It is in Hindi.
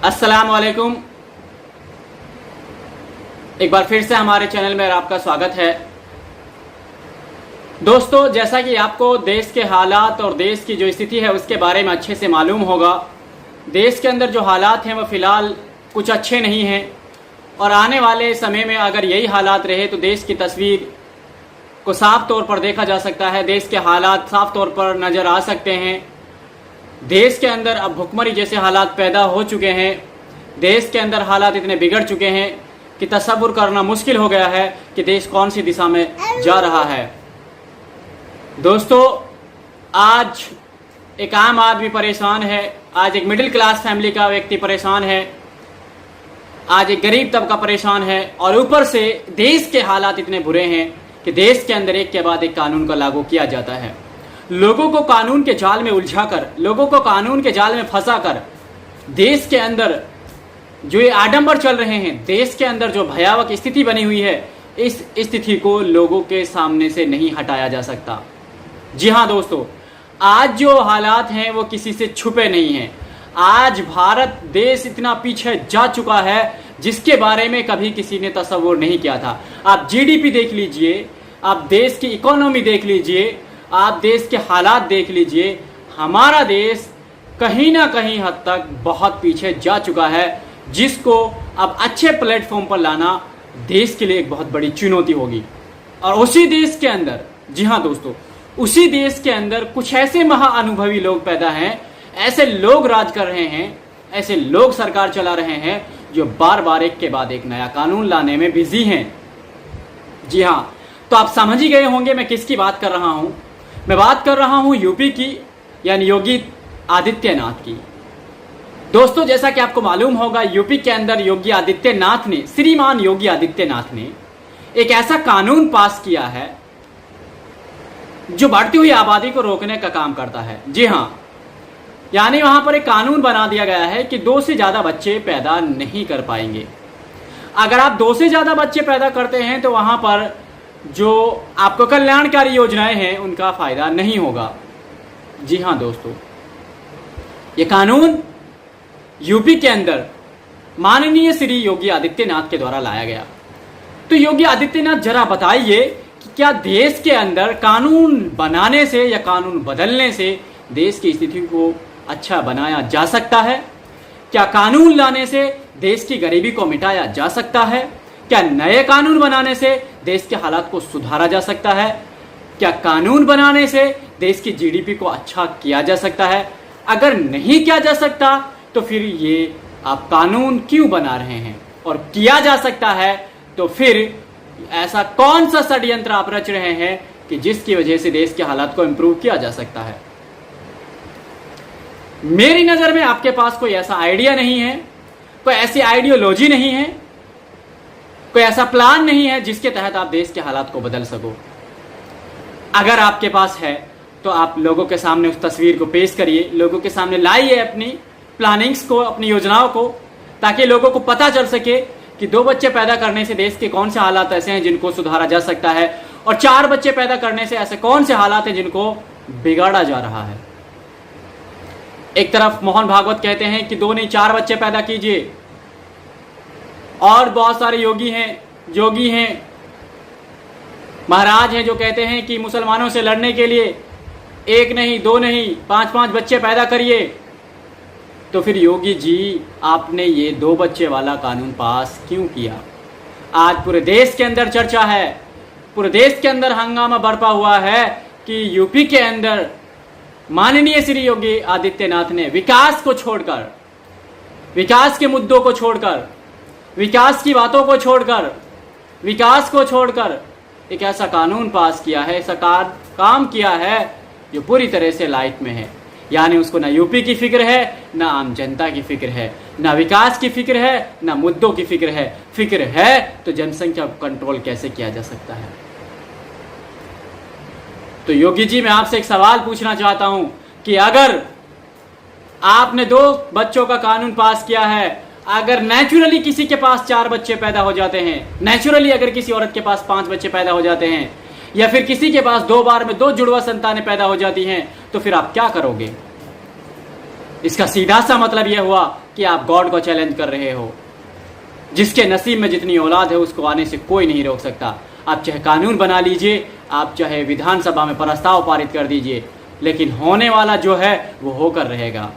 अस्सलाम वालेकुम। एक बार फिर से हमारे चैनल में आपका स्वागत है। दोस्तों, जैसा कि आपको देश के हालात और देश की जो स्थिति है उसके बारे में अच्छे से मालूम होगा, देश के अंदर जो हालात हैं वो फ़िलहाल कुछ अच्छे नहीं हैं और आने वाले समय में अगर यही हालात रहे तो देश की तस्वीर को साफ तौर पर देखा जा सकता है। देश के हालात साफ तौर पर नज़र आ सकते हैं। देश के अंदर अब भुखमरी जैसे हालात पैदा हो चुके हैं। देश के अंदर हालात इतने बिगड़ चुके हैं कि तसव्वुर करना मुश्किल हो गया है कि देश कौन सी दिशा में जा रहा है। दोस्तों, आज एक आम आदमी परेशान है, आज एक मिडिल क्लास फैमिली का व्यक्ति परेशान है, आज एक गरीब तबका परेशान है और ऊपर से देश के हालात इतने बुरे हैं कि देश के अंदर एक के बाद एक कानून का लागू किया जाता है। लोगों को कानून के जाल में उलझाकर, लोगों को कानून के जाल में फंसाकर देश के अंदर जो ये आडंबर चल रहे हैं, देश के अंदर जो भयावह स्थिति बनी हुई है, इस स्थिति को लोगों के सामने से नहीं हटाया जा सकता। जी हाँ दोस्तों, आज जो हालात हैं वो किसी से छुपे नहीं हैं। आज भारत देश इतना पीछे जा चुका है जिसके बारे में कभी किसी ने तसव्वुर नहीं किया था। आप जीडीपी देख लीजिए, आप देश की इकोनॉमी देख लीजिए, आप देश के हालात देख लीजिए। हमारा देश कहीं ना कहीं हद तक बहुत पीछे जा चुका है, जिसको अब अच्छे प्लेटफॉर्म पर लाना देश के लिए एक बहुत बड़ी चुनौती होगी। और उसी देश के अंदर, जी हाँ दोस्तों, उसी देश के अंदर कुछ ऐसे महाअनुभवी लोग पैदा हैं, ऐसे लोग राज कर रहे हैं, ऐसे लोग सरकार चला रहे हैं जो बार बार एक के बाद एक नया कानून लाने में बिजी हैं। जी हाँ, तो आप समझ ही गए होंगे मैं किसकी बात कर रहा हूं। मैं बात कर रहा हूं यूपी की, यानी योगी आदित्यनाथ की। दोस्तों, जैसा कि आपको मालूम होगा, यूपी के अंदर योगी आदित्यनाथ ने, श्रीमान योगी आदित्यनाथ ने एक ऐसा कानून पास किया है जो बढ़ती हुई आबादी को रोकने का काम करता है। जी हाँ, यानी वहां पर एक कानून बना दिया गया है कि 2 से ज्यादा बच्चे पैदा नहीं कर पाएंगे। अगर आप 2 से ज्यादा बच्चे पैदा करते हैं तो वहां पर जो आपको कल्याणकारी योजनाएं हैं उनका फायदा नहीं होगा। जी हाँ दोस्तों, ये कानून यूपी के अंदर माननीय श्री योगी आदित्यनाथ के द्वारा लाया गया। तो योगी आदित्यनाथ, जरा बताइए कि क्या देश के अंदर कानून बनाने से या कानून बदलने से देश की स्थिति को अच्छा बनाया जा सकता है? क्या कानून लाने से देश की गरीबी को मिटाया जा सकता है? क्या नए कानून बनाने से देश के हालात को सुधारा जा सकता है? क्या कानून बनाने से देश की जीडीपी को अच्छा किया जा सकता है? अगर नहीं किया जा सकता तो फिर ये आप कानून क्यों बना रहे हैं? और किया जा सकता है तो फिर ऐसा कौन सा षड्यंत्र आप रच रहे हैं कि जिसकी वजह से देश के हालात को इंप्रूव किया जा सकता है? मेरी नजर में आपके पास कोई ऐसा आइडिया नहीं है, कोई ऐसी आइडियोलॉजी नहीं है, कोई ऐसा प्लान नहीं है जिसके तहत आप देश के हालात को बदल सको। अगर आपके पास है तो आप लोगों के सामने उस तस्वीर को पेश करिए, लोगों के सामने लाइए अपनी प्लानिंग्स को, अपनी योजनाओं को, ताकि लोगों को पता चल सके कि 2 बच्चे पैदा करने से देश के कौन से हालात ऐसे हैं जिनको सुधारा जा सकता है और 4 बच्चे पैदा करने से ऐसे कौन से हालात हैं जिनको बिगाड़ा जा रहा है। एक तरफ मोहन भागवत कहते हैं कि 2 नहीं 4 बच्चे पैदा कीजिए, और बहुत सारे योगी हैं, महाराज हैं जो कहते हैं कि मुसलमानों से लड़ने के लिए 1 नहीं 2 नहीं 5-5 बच्चे पैदा करिए। तो फिर योगी जी, आपने ये 2 बच्चे वाला कानून पास क्यों किया? आज पूरे देश के अंदर चर्चा है, पूरे देश के अंदर हंगामा बरपा हुआ है कि यूपी के अंदर माननीय श्री योगी आदित्यनाथ ने विकास को छोड़कर, विकास के मुद्दों को छोड़कर, विकास की बातों को छोड़कर, विकास को छोड़कर एक ऐसा कानून पास किया है, ऐसा काम किया है जो पूरी तरह से लाइट में है। यानी उसको ना यूपी की फिक्र है, ना आम जनता की फिक्र है, ना विकास की फिक्र है, ना मुद्दों की फिक्र है। फिक्र है तो जनसंख्या कंट्रोल कैसे किया जा सकता है? तो योगी जी, मैं आपसे एक सवाल पूछना चाहता हूं कि अगर आपने 2 बच्चों का कानून पास किया है, अगर नेचुरली किसी के पास 4 बच्चे पैदा हो जाते हैं, नेचुरली अगर किसी औरत के पास 5 बच्चे पैदा हो जाते हैं, या फिर किसी के पास 2 बार में 2 जुड़वा संतानें पैदा हो जाती हैं, तो फिर आप क्या करोगे? इसका सीधा सा मतलब यह हुआ कि आप गॉड को चैलेंज कर रहे हो। जिसके नसीब में जितनी औलाद है उसको आने से कोई नहीं रोक सकता। आप चाहे कानून बना लीजिए, आप चाहे विधानसभा में प्रस्ताव पारित कर दीजिए, लेकिन होने वाला जो है वो होकर रहेगा।